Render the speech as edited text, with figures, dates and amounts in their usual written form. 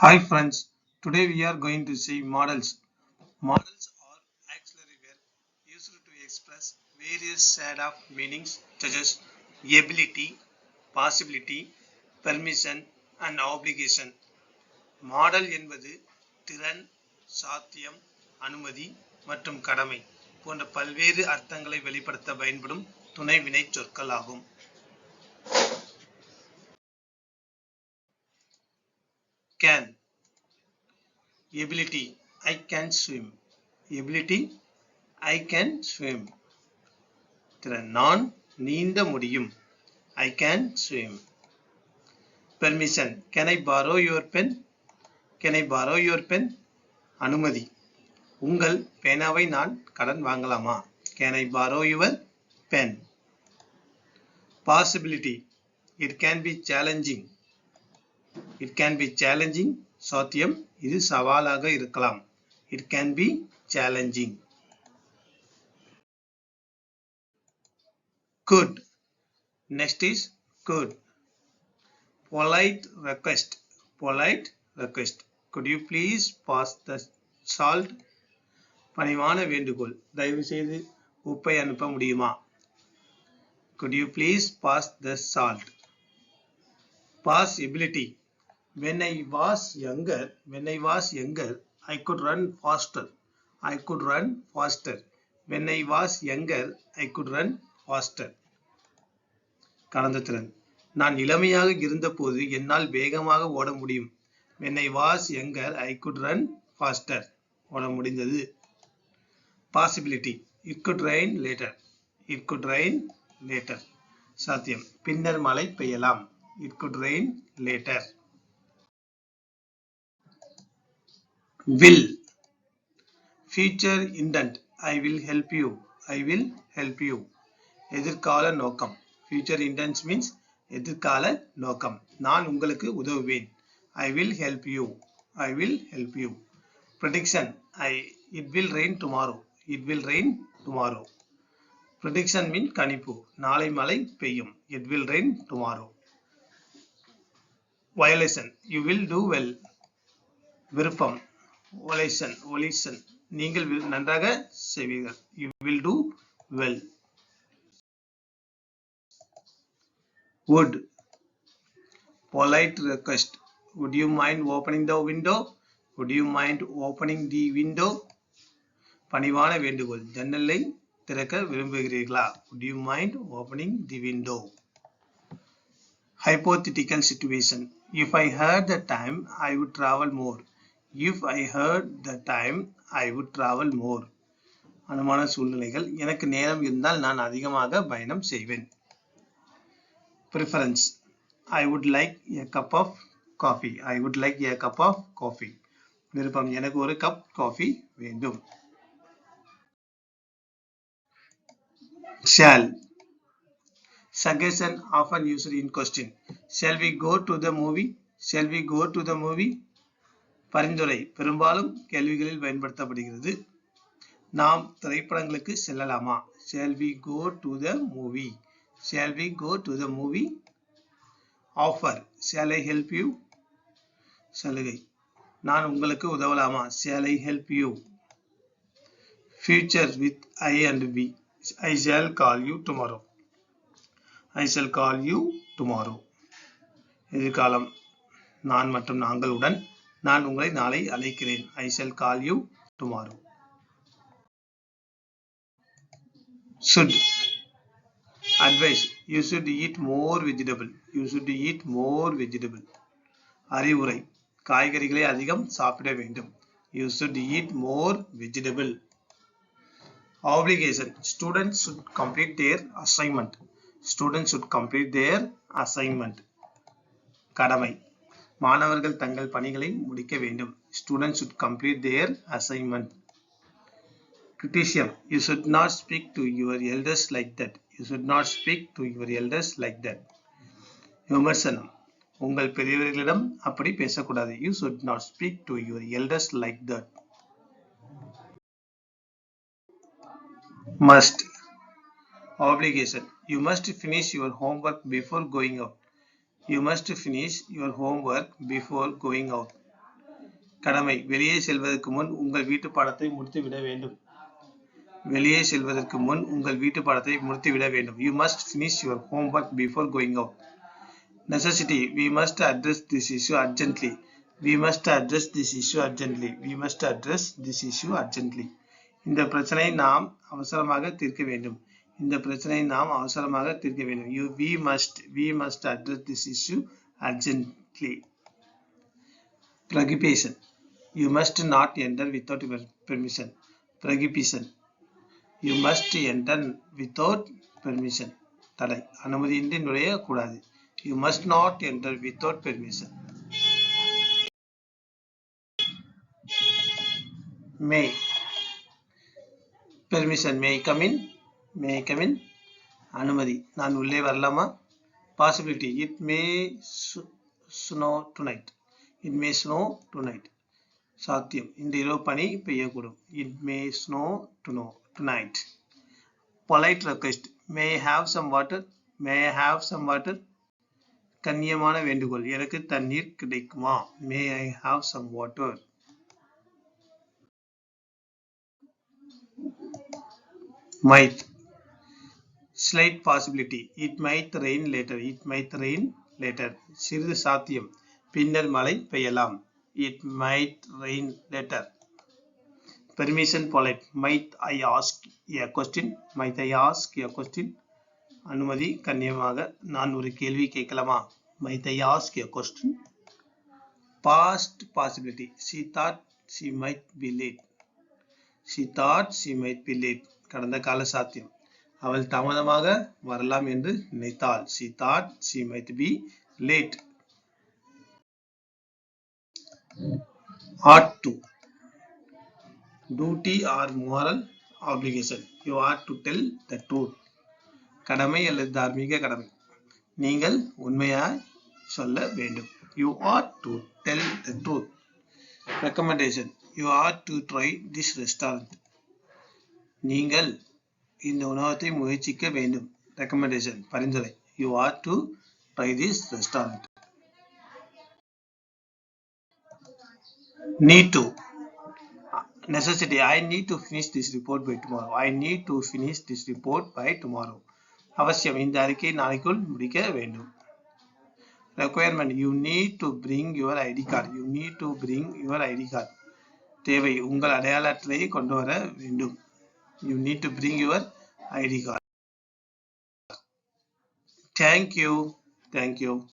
Hi friends, today we are going to see models. Models are auxiliary verbs used to express various set of meanings such as ability, possibility, permission and obligation. Model என்பது திறன், சாத்தியம், அனுமதி மற்றும் கடமை போன்ற பல்வேறு அர்த்தங்களை வெளிப்படுத்த பயன்படும் துணை வினைச் சொற்கள் ஆகும். Can ability I can swim. Ability I can swim. திறன் நான் நீந்த முடியும். I can swim. Permission can I borrow your pen? Can I borrow your pen? அனுமதி உங்கள் பேனாவை நான் கடன் வாங்கலாமா? Can I borrow your pen? Possibility it can be challenging. It can be challenging. சாத்தியம் இது சவாலாக இருக்கலாம். It can be challenging. Could next is could. Polite request. Polite request. Could you please pass the salt? பணிவான வேண்டுகோள் தயவு செய்து உப்பை அனுப்ப முடியுமா? Could you please pass the salt? Possibility when I was younger I could run faster. I could run faster. When I was younger I could run faster. கடந்த திறன் நான் இளமையாக இருந்தபோது என்னால் வேகமாக ஓட முடியும். When I was younger I could run faster. ஓட முடிந்தது. Possibility it could rain later. It could rain later. சாத்தியம் பின்னர் மழை பெய்யலாம். It could rain later. Will future intent I will help you. I will help you. எதிர்கால நோக்கம் future intent means எதிர்கால நோக்கம் நான் உங்களுக்கு உதவுவேன். I will help you. I will help you. Prediction it will rain tomorrow. It will rain tomorrow. Prediction means கணிப்பு நாளை மழை பெய்யும். It will rain tomorrow. Violation you will do well. விருப்பம் volition நீங்கள் நன்றாக செய்வீர்கள். You will do well. Would polite request would you mind opening the window? Would you mind opening the window? பணிவான வேண்டுகோள் ஜன்னலை திறக்க விரும்புகிறீர்களா? Would you mind opening the window? Hypothetical situation if I had the time I would travel more. If I had the time I would travel more. அனுமான சூழ்நிலைகள் எனக்கு நேரம் இருந்தால் நான் அதிகமாக பயணம் செய்வேன். Preference I would like a cup of coffee. I would like a cup of coffee. விருப்பம் எனக்கு ஒரு கப் காஃபி வேண்டும். Shall suggestion often used in question. Shall we go to the movie? Shall we go to the movie? பரிந்துரை பெரும்பாலும் கேள்விகளில் பயன்படுத்தப்படுகிறது. நாம் திரைப்படங்களுக்கு செல்லலாமா? Shall we go to the movie? Shall we go to the movie? Offer shall I help you? சலுகை நான் உங்களுக்கு உதவலாமா? Shall I help you? Future with I and we. I shall call you tomorrow. I shall call you tomorrow. எதிர்காலம் நான் மற்றும் நாங்களுடன் நான் உங்களை நாளை அழைக்கிறேன். I shall call you tomorrow. Should advice you should eat more vegetable. You should eat more vegetable. அறிவுரை காய்கறிகளை அதிகம் சாப்பிட வேண்டும். You should eat more vegetable. Obligation students should complete their assignment. Students should complete their assignment. கடமை மாணவர்கள் தங்கள் பணிகளை முடிக்க வேண்டும். Students should complete their assignment. Criticism you should not speak to your elders like that. You should not speak to your elders like that. விமர்சனம் உங்கள் பெரியவர்களிடம் அப்படி பேசக்கூடாது. You should not speak to your elders like that. Must obligation you must finish your homework before going out. You must finish your homework before going out. கடமை வெளியே செல்வதற்கு முன் உங்கள் வீட்டு பாடத்தை முடித்துவிட வேண்டும். வெளியே செல்வதற்கு முன் உங்கள் வீட்டு பாடத்தை முடித்துவிட வேண்டும். You must finish your homework before going out. Necessity. We must address this issue urgently. We must address this issue urgently. We must address this issue urgently. இந்த பிரச்சனை நாம் அவசரமாக தீர்க்க வேண்டும். இந்த பிரச்சனை நாம் அவசரமாக தீர்க்க வேண்டும். We must address this issue urgently. Prohibition. You must not enter without your permission. Prohibition. You must enter without permission. தடை அனுமதியின்றி நுழையக்கூடாது. You must not enter without permission. May. Permission. May I come in? May I come in? அனுமதி நான் உள்ளே வரலாமா? Possibility. It may snow tonight. It may snow tonight. சாத்தியம் இந்த இரவு பனி பெய்யக்கூடும். It may snow tonight. Polite request. May I have some water? May I have some water? கண்ணியமான வேண்டுகோள் எனக்கு தண்ணீர் கிடைக்குமா? May I have some water? Might. Slight possibility. It might rain later. It might rain later. சிறிது சாத்தியம் பின்னர் மழை பெய்யலாம். It might rain later. Permission. Polite. Might I ask a question? Might I ask a question? அனுமதி கண்ணியமாக நான் ஒரு கேள்வி கேட்கலாமா? Might I ask a question? Past possibility. She thought she might be late. She thought she might be late. கடந்த கால சாத்தியம் அவள் தாமதமாக வரலாம் என்று நினைத்தாள். She thought she might be late. Ought to. Duty or moral obligation. You ought to tell the truth. கடமை அல்லது தார்மீக கடமை நீங்கள் உண்மையாய் சொல்ல வேண்டும். You ought to tell the truth. Recommendation. You ought to try this restaurant. நீங்கள் இந்த உணவகத்தை முயற்சிக்க வேண்டும். Recommendation. பரிந்துரை. You ought to try this restaurant. Need to. Necessity. I need to finish this report by tomorrow. I need to finish this report by tomorrow. அவசியம் இந்த அறிக்கை நாளைக்குள் முடிக்க வேண்டும். Requirement. You need to bring your ID card. You need to bring your ID card. தேவை உங்கள் அடையாள அட்டையை கொண்டு வர வேண்டும். You need to bring your ID card. Thank you.